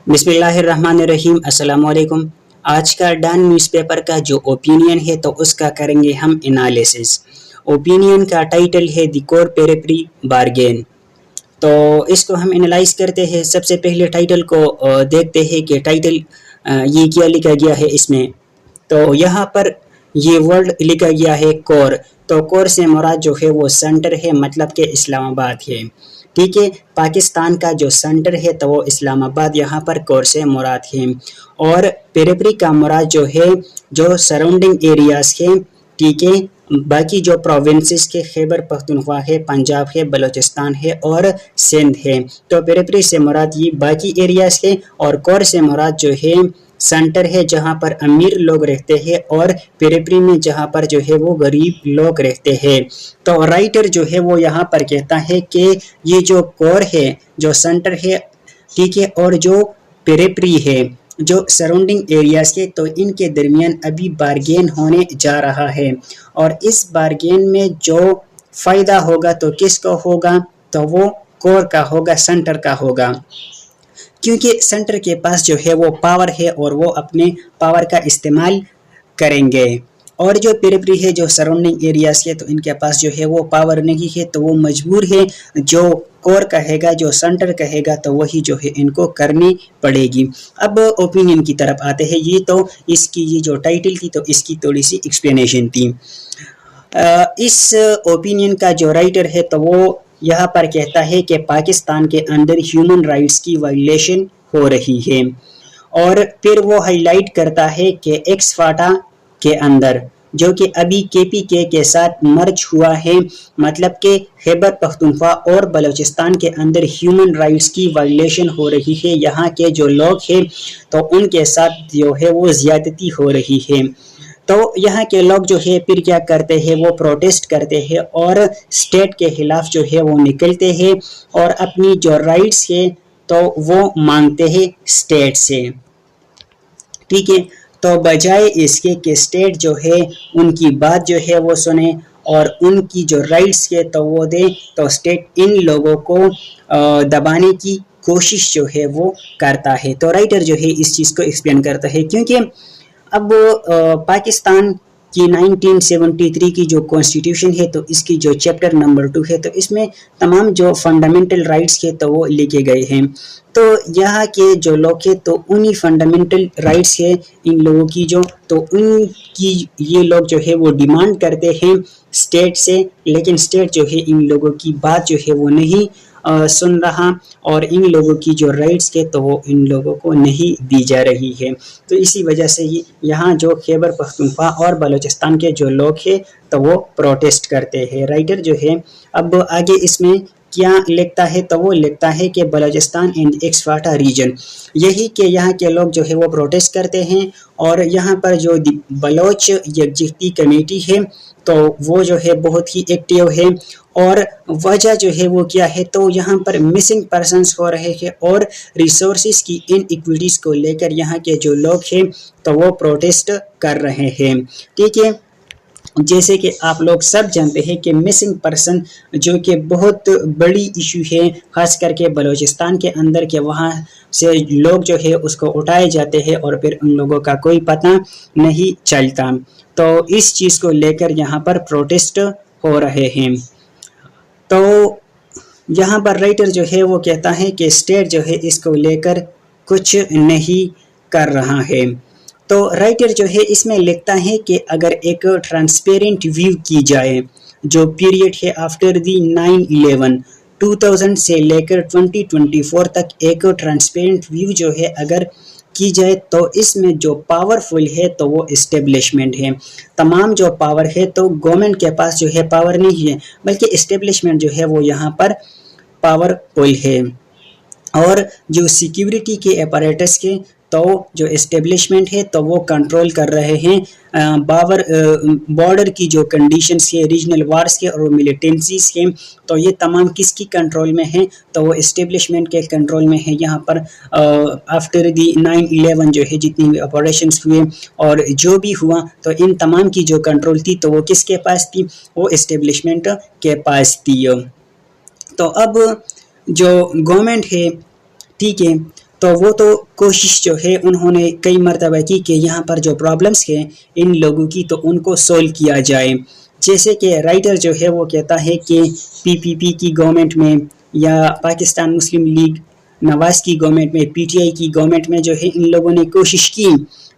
بسم اللہ الرحمن الرحیم، السلام علیکم۔ آج کا ڈان نیوز پیپر کا جو اوپینین ہے تو اس کا کریں گے ہم انالیسس۔ اوپینین کا ٹائٹل ہے دی کور پیریپری بارگین، تو اس کو ہم انالائز کرتے ہیں۔ سب سے پہلے ٹائٹل کو دیکھتے ہیں کہ ٹائٹل یہ کیا لکھا گیا ہے اس میں۔ تو یہاں پر یہ ورڈ لکھا گیا ہے کور، تو کور سے مراد جو ہے وہ سینٹر ہے، مطلب کہ اسلام آباد ہے۔ ٹھیک ہے، پاکستان کا جو سینٹر ہے تو وہ اسلام آباد، یہاں پر کور سے مراد ہے۔ اور پیریپری کا مراد جو ہے جو سراؤنڈنگ ایریاز ہے، ٹھیک ہے، باقی جو پروونسز کے خیبر پختونخوا ہے، پنجاب ہے، بلوچستان ہے اور سندھ ہے، تو پیریپری سے مراد یہ باقی ایریاز ہے، اور کور سے مراد جو ہے سینٹر ہے جہاں پر امیر لوگ رہتے ہیں، اور پیریپری میں جہاں پر جو ہے وہ غریب لوگ رہتے ہیں۔ تو رائٹر جو ہے وہ یہاں پر کہتا ہے کہ یہ جو کور ہے، جو سینٹر ہے، ٹھیک ہے، اور جو پیریپری ہے، جو سراؤنڈنگ ایریاز کے، تو ان کے درمیان ابھی بارگین ہونے جا رہا ہے، اور اس بارگین میں جو فائدہ ہوگا تو کس کو ہوگا، تو وہ کور کا ہوگا، سینٹر کا ہوگا، کیونکہ سینٹر کے پاس جو ہے وہ پاور ہے اور وہ اپنے پاور کا استعمال کریں گے، اور جو پیریپری ہے، جو سراؤنڈنگ ایریاز ہے، تو ان کے پاس جو ہے وہ پاور نہیں ہے، تو وہ مجبور ہے جو کور کہے گا، جو سینٹر کہے گا، تو وہی جو ہے ان کو کرنی پڑے گی۔ اب اوپینین کی طرف آتے ہیں۔ یہ تو اس کی یہ جو ٹائٹل تھی تو اس کی تھوڑی سی ایکسپلینیشن تھی۔ اس اوپینین کا جو رائٹر ہے تو وہ یہاں پر کہتا ہے کہ پاکستان کے اندر ہیومن رائٹس کی وائلیشن ہو رہی ہے، اور پھر وہ ہائی لائٹ کرتا ہے کہ ایکس فاٹا کے اندر، جو کہ ابھی کے پی کے ساتھ مرج ہوا ہے، مطلب کہ خیبر پختونخوا اور بلوچستان کے اندر ہیومن رائٹس کی وائلیشن ہو رہی ہے، یہاں کے جو لوگ ہیں تو ان کے ساتھ جو ہے وہ زیادتی ہو رہی ہے۔ تو یہاں کے لوگ جو ہے پھر کیا کرتے ہیں، وہ پروٹیسٹ کرتے ہیں اور اسٹیٹ کے خلاف جو ہے وہ نکلتے ہیں، اور اپنی جو رائٹس ہے تو وہ مانگتے ہیں اسٹیٹ سے۔ ٹھیک ہے، تو بجائے اس کے کہ اسٹیٹ جو ہے ان کی بات جو ہے وہ سنے اور ان کی جو رائٹس ہے تو وہ دے، تو اسٹیٹ ان لوگوں کو دبانے کی کوشش جو ہے وہ کرتا ہے۔ تو رائٹر جو ہے اس چیز کو ایکسپلین کرتا ہے، کیونکہ اب پاکستان کی 1973 کی جو کانسٹیٹیوشن ہے تو اس کی جو چیپٹر نمبر 2 ہے تو اس میں تمام جو فنڈامنٹل رائٹس ہے تو وہ لکھے گئے ہیں۔ تو یہاں کے جو لوگ ہیں تو انہی فنڈامنٹل رائٹس ہے ان لوگوں کی، جو تو ان کی یہ لوگ جو ہے وہ ڈیمانڈ کرتے ہیں اسٹیٹ سے، لیکن اسٹیٹ جو ہے ان لوگوں کی بات جو ہے وہ نہیں سن رہا، اور ان لوگوں کی جو رائٹس ہے تو وہ ان لوگوں کو نہیں دی جا رہی ہے۔ تو اسی وجہ سے یہاں جو خیبر پختونخوا اور بلوچستان کے جو لوگ ہیں تو وہ پروٹیسٹ کرتے ہیں۔ رائٹر جو ہے اب آگے اس میں کیا لکھتا ہے، تو وہ لکھتا ہے کہ Balochistan and x FATA region, یہی کہ یہاں کے لوگ جو ہے وہ پروٹیسٹ کرتے ہیں، اور یہاں پر جو بلوچ یکجہتی کمیٹی ہے تو وہ جو ہے بہت ہی ایکٹیو ہے، اور وجہ جو ہے وہ کیا ہے، تو یہاں پر مسنگ پرسنس ہو رہے ہیں، اور ریسورسز کی ان ایکویٹیز کو لے کر یہاں کے جو لوگ ہیں تو وہ پروٹیسٹ کر رہے ہیں۔ ٹھیک ہے، جیسے کہ آپ لوگ سب جانتے ہیں کہ مسنگ پرسن جو کہ بہت بڑی ایشو ہے، خاص کر کے بلوچستان کے اندر، کہ وہاں سے لوگ جو ہے اس کو اٹھائے جاتے ہیں اور پھر ان لوگوں کا کوئی پتہ نہیں چلتا، تو اس چیز کو لے کر یہاں پر پروٹیسٹ ہو رہے ہیں۔ تو یہاں پر رائٹر جو ہے وہ کہتا ہے کہ اسٹیٹ جو ہے اس کو لے کر کچھ نہیں کر رہا ہے۔ تو رائٹر جو ہے اس میں لکھتا ہے کہ اگر ایک ٹرانسپیرنٹ ویو کی جائے، جو پیریڈ ہے آفٹر دی 9/11 2000 سے لے کر 2024 تک، ایک ٹرانسپیرنٹ ویو جو ہے اگر کی جائے تو اس میں جو پاورفل ہے تو وہ اسٹیبلشمنٹ ہے۔ تمام جو پاور ہے تو گورنمنٹ کے پاس جو ہے پاور نہیں ہے، بلکہ اسٹیبلشمنٹ جو ہے وہ یہاں پر پاورفل ہے، اور جو سیکیورٹی کے اپریٹس کے تو جو اسٹیبلشمنٹ ہے تو وہ کنٹرول کر رہے ہیں بارڈر کی جو کنڈیشنز ہے، ریجنل وارز کے اور ملیٹنسیز کے، تو یہ تمام کس کی کنٹرول میں ہیں، تو وہ اسٹیبلشمنٹ کے کنٹرول میں ہے۔ یہاں پر آفٹر دی 9/11 جو ہے جتنی بھی آپریشنز ہوئے اور جو بھی ہوا تو ان تمام کی جو کنٹرول تھی تو وہ کس کے پاس تھی، وہ اسٹیبلشمنٹ کے پاس تھی۔ تو اب جو گورنمنٹ ہے، ٹھیک ہے، تو وہ تو کوشش جو ہے انہوں نے کئی مرتبہ کی کہ یہاں پر جو پرابلمس ہیں ان لوگوں کی تو ان کو سولو کیا جائے. جیسے کہ رائٹر جو ہے وہ کہتا ہے کہ PPP کی گورنمنٹ میں یا پاکستان مسلم لیگ نواز کی گورنمنٹ میں PTI کی گورنمنٹ میں جو ہے ان لوگوں نے کوشش کی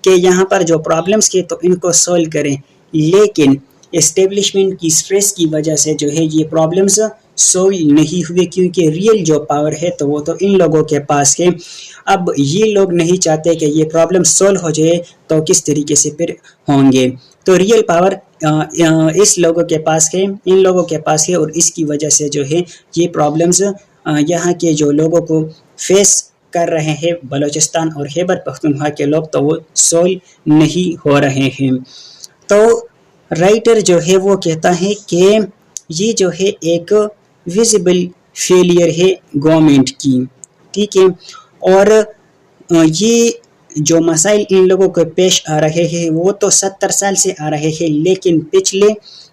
کہ یہاں پر جو پرابلمس کے تو ان کو سولو کریں, لیکن اسٹیبلشمنٹ کی سٹریس کی وجہ سے جو ہے یہ پرابلمس سولو نہیں ہوئے, کیونکہ ریئل جو پاور ہے تو وہ تو ان لوگوں کے پاس ہے. اب یہ لوگ نہیں چاہتے کہ یہ پرابلم سولو ہو جائے تو کس طریقے سے پھر ہوں گے. تو ریئل پاور اس لوگوں کے پاس ہے, ان لوگوں کے پاس ہے, اور اس کی وجہ سے جو ہے یہ پرابلمس یہاں کے جو لوگوں کو فیس کر رہے ہیں بلوچستان اور خیبر پختونخوا کے لوگ تو وہ سولو نہیں ہو رہے ہیں. تو رائٹر جو ہے وہ کہتا ہے کہ یہ جو ہے ایک ویزیبل فیلئر ہے گورنمنٹ کی, ٹھیک ہے, اور یہ جو مسائل ان لوگوں کو پیش آ رہے ہیں وہ تو 70 سال سے آ رہے ہیں, لیکن پچھلے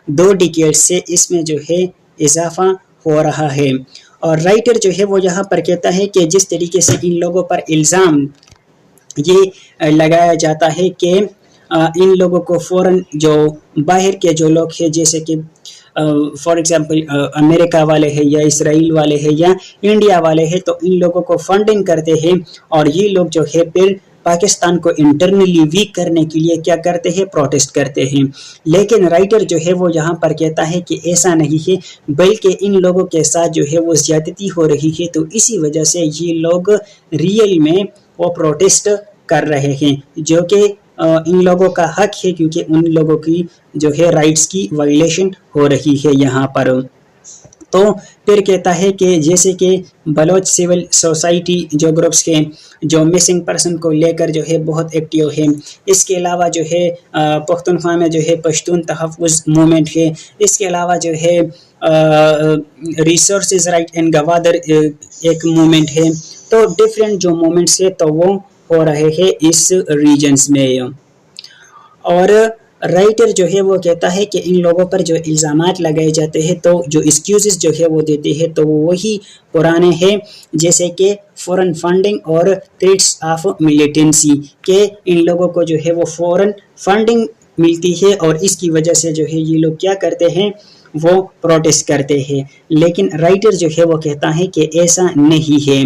2 ڈیکیڈ سے اس میں جو ہے اضافہ ہو رہا ہے. اور رائٹر جو ہے وہ یہاں پر کہتا ہے کہ جس طریقے سے ان لوگوں پر الزام یہ لگایا جاتا ہے کہ ان لوگوں کو فوراً جو باہر کے جو لوگ ہیں جیسے کہ فار ایگزامپل امریکہ والے ہیں یا اسرائیل والے ہیں یا انڈیا والے ہیں, تو ان لوگوں کو فنڈنگ کرتے ہیں اور یہ لوگ جو ہے پھر پاکستان کو انٹرنلی ویک کرنے کے لیے کیا کرتے ہیں, پروٹیسٹ کرتے ہیں. لیکن رائٹر جو ہے وہ یہاں پر کہتا ہے کہ ایسا نہیں ہے, بلکہ ان لوگوں کے ساتھ جو ہے وہ زیادتی ہو رہی ہے, تو اسی وجہ سے یہ لوگ ریئل میں وہ پروٹیسٹ کر رہے ہیں, جو کہ ان لوگوں کا حق ہے, کیونکہ ان لوگوں کی جو ہے رائٹس کی وائلیشن ہو رہی ہے یہاں پر. تو پھر کہتا ہے کہ جیسے کہ بلوچ سول سوسائٹی جو گروپس کے جو مسنگ پرسن کو لے کر جو ہے بہت ایکٹیو ہے, اس کے علاوہ جو ہے پختونخوا میں جو ہے پشتون تحفظ موومنٹ ہے, اس کے علاوہ جو ہے ریسورسز رائٹ اینڈ گوادر ایک موومنٹ ہے. تو ڈفرینٹ جو موومنٹس ہے تو وہ ہو رہے ہیں اس ریجنز میں. اور رائٹر جو ہے وہ کہتا ہے کہ ان لوگوں پر جو الزامات لگائے جاتے ہیں تو جو ایکسکیوزز جو ہے وہ دیتے ہیں تو وہ وہی پرانے ہیں, جیسے کہ فورن فنڈنگ اور تھریٹس آف ملیٹنسی, کہ ان لوگوں کو جو ہے وہ فورن فنڈنگ ملتی ہے اور اس کی وجہ سے جو ہے یہ لوگ کیا کرتے ہیں, وہ پروٹیسٹ کرتے ہیں. لیکن رائٹر جو ہے وہ کہتا ہے کہ ایسا نہیں ہے,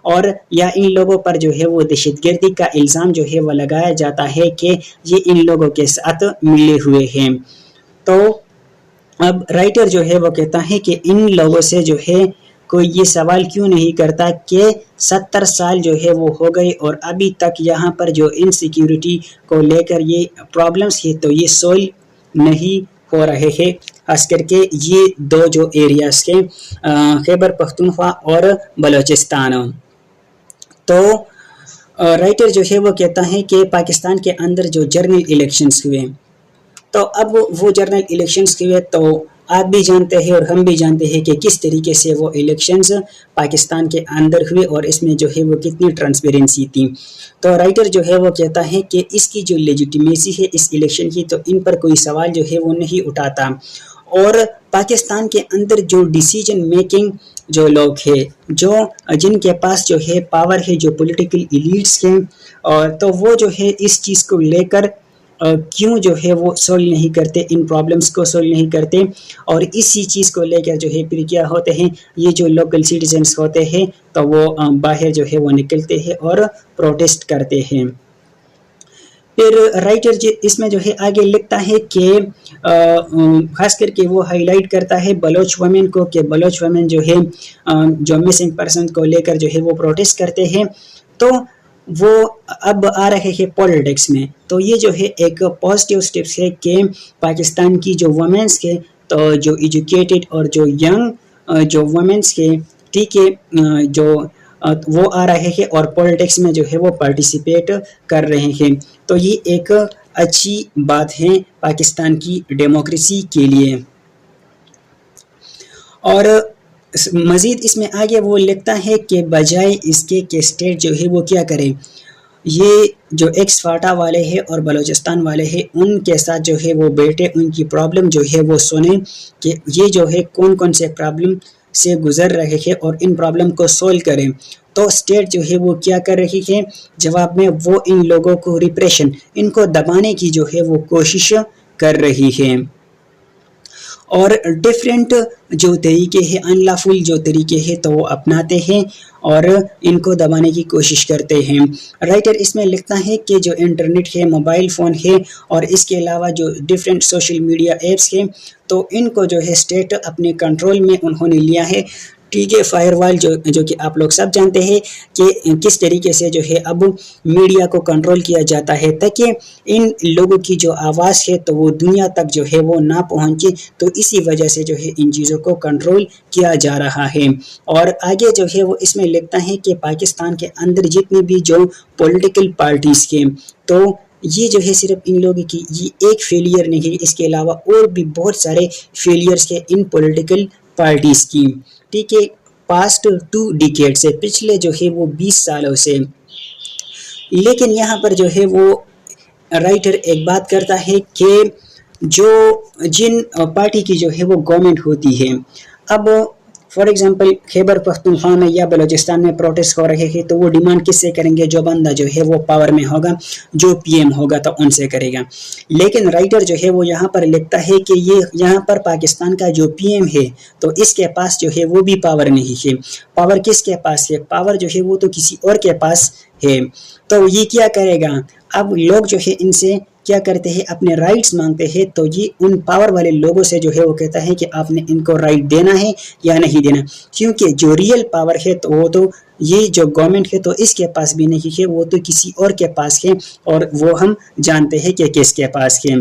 اور یا ان لوگوں پر جو ہے وہ دہشت گردی کا الزام جو ہے وہ لگایا جاتا ہے کہ یہ ان لوگوں کے ساتھ ملے ہوئے ہیں. تو اب رائٹر جو ہے وہ کہتا ہے کہ ان لوگوں سے جو ہے کوئی یہ سوال کیوں نہیں کرتا کہ 70 سال جو ہے وہ ہو گئے اور ابھی تک یہاں پر جو انسیکیورٹی کو لے کر یہ پرابلمس ہے تو یہ سولو نہیں ہو رہے ہیں, خاص کر کے یہ 2 جو ایریاز کے خیبر پختونخوا اور بلوچستان. تو رائٹر جو ہے وہ کہتا ہے کہ پاکستان کے اندر جو جنرل الیکشنز ہوئے, تو اب وہ جنرل الیکشنز ہوئے تو آپ بھی جانتے ہیں اور ہم بھی جانتے ہیں کہ کس طریقے سے وہ الیکشنز پاکستان کے اندر ہوئے اور اس میں جو ہے وہ کتنی ٹرانسپیرنسی تھی. تو رائٹر جو ہے وہ کہتا ہے کہ اس کی جو لیجیٹیمیسی ہے اس الیکشن کی تو ان پر کوئی سوال جو ہے وہ نہیں اٹھاتا, اور پاکستان کے اندر جو ڈیسیجن میکنگ جو لوگ ہیں جو جن کے پاس جو ہے پاور ہے, جو پولیٹیکل ایلیٹس ہیں, اور تو وہ جو ہے اس چیز کو لے کر کیوں جو ہے وہ سولو نہیں کرتے, ان پرابلمس کو سولو نہیں کرتے, اور اسی چیز کو لے کر جو ہے پھر کیا ہوتے ہیں, یہ جو لوکل سٹیزنس ہوتے ہیں تو وہ باہر جو ہے وہ نکلتے ہیں اور پروٹیسٹ کرتے ہیں. پھر رائٹر اس میں جو ہے آگے لکھتا ہے کہ خاص کر کے وہ ہائی لائٹ کرتا ہے بلوچ ویمن کو, کہ بلوچ ویمن جو ہے جو مسنگ پرسن کو لے کر جو ہے وہ پروٹیسٹ کرتے ہیں, تو وہ اب آ رہے ہیں پولیٹکس میں. تو یہ جو ہے ایک پازیٹیو سٹیپس ہے کہ پاکستان کی جو ویمنس کے تو جو ایجوکیٹڈ اور جو ینگ جو ویمنس کے, ٹھیک ہے, جو وہ آ رہے ہیں اور پولیٹکس میں جو ہے وہ پارٹیسپیٹ کر رہے ہیں. تو یہ ایک اچھی بات ہے پاکستان کی ڈیموکریسی کے لیے. اور مزید اس میں آگے وہ لکھتا ہے کہ بجائے اس کے کہ اسٹیٹ جو ہے وہ کیا کرے, یہ جو ایکس فاٹا والے ہیں اور بلوچستان والے ہیں ان کے ساتھ جو ہے وہ بیٹھے, ان کی پرابلم جو ہے وہ سنیں کہ یہ جو ہے کون کون سے پرابلم سے گزر رہے ہیں اور ان پرابلم کو سولو کریں، تو اسٹیٹ جو ہے وہ کیا کر رہی ہے؟ جواب میں وہ ان لوگوں کو ریپریشن، ان کو دبانے کی جو ہے وہ کوشش کر رہی ہے، اور ڈفرینٹ جو طریقے ہیں، ان لافل جو طریقے ہیں تو وہ اپناتے ہیں اور ان کو دبانے کی کوشش کرتے ہیں۔ رائٹر اس میں لکھتا ہے کہ جو انٹرنیٹ ہے، موبائل فون ہے، اور اس کے علاوہ جو ڈفرینٹ سوشل میڈیا ایپس ہیں، تو ان کو جو ہے اسٹیٹ اپنے کنٹرول میں انہوں نے لیا ہے۔ ٹھیک ہے، فائر وال جو کہ آپ لوگ سب جانتے ہیں کہ کس طریقے سے جو ہے اب میڈیا کو کنٹرول کیا جاتا ہے تاکہ ان لوگوں کی جو آواز ہے تو وہ دنیا تک جو ہے وہ نہ پہنچے، تو اسی وجہ سے جو ہے ان چیزوں کو کنٹرول کیا جا رہا ہے۔ اور آگے جو ہے وہ اس میں لکھتا ہے کہ پاکستان کے اندر جتنی بھی جو پولیٹیکل پارٹیز کے، تو یہ جو ہے صرف ان لوگوں کی یہ ایک فیلئر نہیں ہے، اس کے علاوہ اور بھی بہت سارے فیلئرز کے ان پولیٹیکل پارٹیز کی۔ ٹھیک ہے، پاسٹ 2 ڈیکیڈ سے، پچھلے جو ہے وہ 20 سالوں سے۔ لیکن یہاں پر جو ہے وہ رائٹر ایک بات کرتا ہے کہ جن پارٹی کی جو ہے وہ گورنمنٹ ہوتی ہے، اب فار ایگزامپل خیبر پختونخوا میں یا بلوچستان میں پروٹیسٹ ہو رہے ہیں، تو وہ ڈیمانڈ کس سے کریں گے؟ جو بندہ جو ہے وہ پاور میں ہوگا، جو پی ایم ہوگا تو ان سے کرے گا۔ لیکن رائٹر جو ہے وہ یہاں پر لکھتا ہے کہ یہاں پر پاکستان کا جو پی ایم ہے تو اس کے پاس جو ہے وہ بھی پاور نہیں ہے۔ پاور کس کے پاس ہے؟ پاور جو ہے وہ تو کسی اور کے پاس ہے۔ تو یہ کیا کرے گا؟ اب لوگ جو ہے ان سے کیا کرتے ہیں؟ اپنے رائٹس مانگتے ہیں، تو یہ ان پاور والے لوگوں سے جو ہے وہ کہتا ہے کہ آپ نے ان کو رائٹ دینا ہے یا نہیں دینا، کیونکہ جو ریئل پاور ہے تو وہ تو یہ جو گورنمنٹ ہے تو اس کے پاس بھی نہیں ہے، وہ تو کسی اور کے پاس ہے، اور وہ ہم جانتے ہیں کہ کس کے پاس ہے۔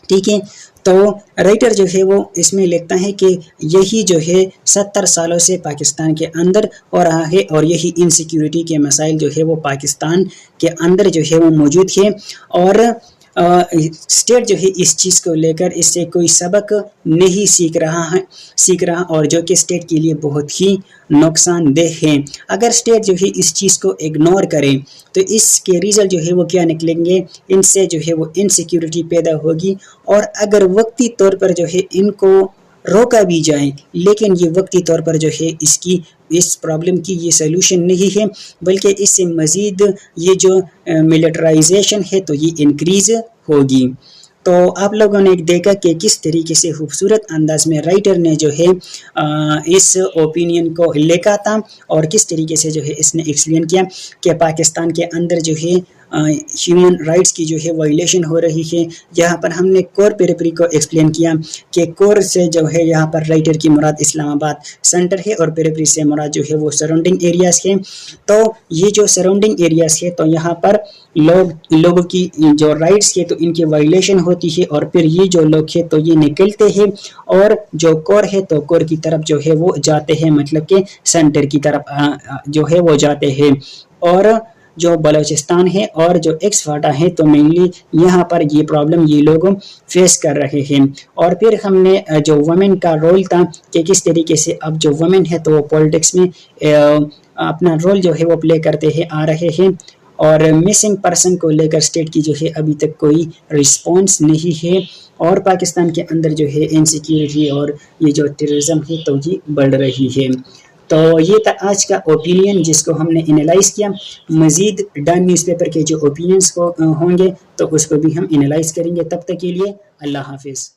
ٹھیک ہے، تو رائٹر جو ہے وہ اس میں لکھتا ہے کہ یہی جو ہے 70 سالوں سے پاکستان کے اندر ہو رہا ہے، اور یہی انسیکیورٹی کے مسائل جو ہے وہ پاکستان کے اندر جو ہے وہ موجود ہے، اور اسٹیٹ جو ہے اس چیز کو لے کر اس سے کوئی سبق نہیں سیکھ رہا، اور جو کہ اسٹیٹ کے لیے بہت ہی نقصان دہ ہے۔ اگر اسٹیٹ جو ہے اس چیز کو اگنور کرے تو اس کے ریزلٹ جو ہے وہ کیا نکلیں گے؟ ان سے جو ہے وہ انسیکیورٹی پیدا ہوگی، اور اگر وقتی طور پر جو ہے ان کو روکا بھی جائے، لیکن یہ وقتی طور پر جو ہے اس پرابلم کی یہ سلوشن نہیں ہے، بلکہ اس سے مزید یہ جو ملٹرائزیشن ہے تو یہ انکریز ہوگی۔ تو آپ لوگوں نے دیکھا کہ کس طریقے سے خوبصورت انداز میں رائٹر نے جو ہے اس اوپینین کو لکھا تھا، اور کس طریقے سے جو ہے اس نے ایکسپلین کیا کہ پاکستان کے اندر جو ہے ہیومن رائٹس کی جو ہے وائلیشن ہو رہی ہے۔ یہاں پر ہم نے کور پیریفری کو ایکسپلین کیا کہ کور سے جو ہے یہاں پر رائٹر کی مراد اسلام آباد سینٹر ہے، اور پیریفری سے مراد جو ہے وہ سراؤنڈنگ ایریاز ہیں۔ تو یہ جو سراؤنڈنگ ایریاز ہے تو یہاں پر لوگوں کی جو رائٹس ہے تو ان کی وائلیشن ہوتی ہے، اور پھر یہ جو لوگ ہیں تو یہ نکلتے ہیں، اور جو کور ہے تو کور کی طرف جو ہے وہ جاتے ہیں، مطلب کہ سینٹر کی طرف جو ہے وہ جاتے ہیں۔ اور جو بلوچستان ہے اور جو ایکس فاٹا ہے تو مینلی یہاں پر یہ پرابلم یہ لوگ فیس کر رہے ہیں۔ اور پھر ہم نے جو وومن کا رول تھا کہ کس طریقے سے اب جو وومن ہے تو وہ پولیٹکس میں اپنا رول جو ہے وہ پلے کرتے ہیں آ رہے ہیں، اور مسنگ پرسن کو لے کر اسٹیٹ کی جو ہے ابھی تک کوئی رسپانس نہیں ہے، اور پاکستان کے اندر جو ہے انسیکیورٹی اور یہ جو ٹیررزم ہے تو یہ بڑھ رہی ہے۔ تو یہ تھا آج کا اوپینین جس کو ہم نے انالائز کیا۔ مزید ڈان نیوز پیپر کے جو اوپینینز کو ہوں گے تو اس کو بھی ہم انالائز کریں گے۔ تب تک کے لیے اللہ حافظ۔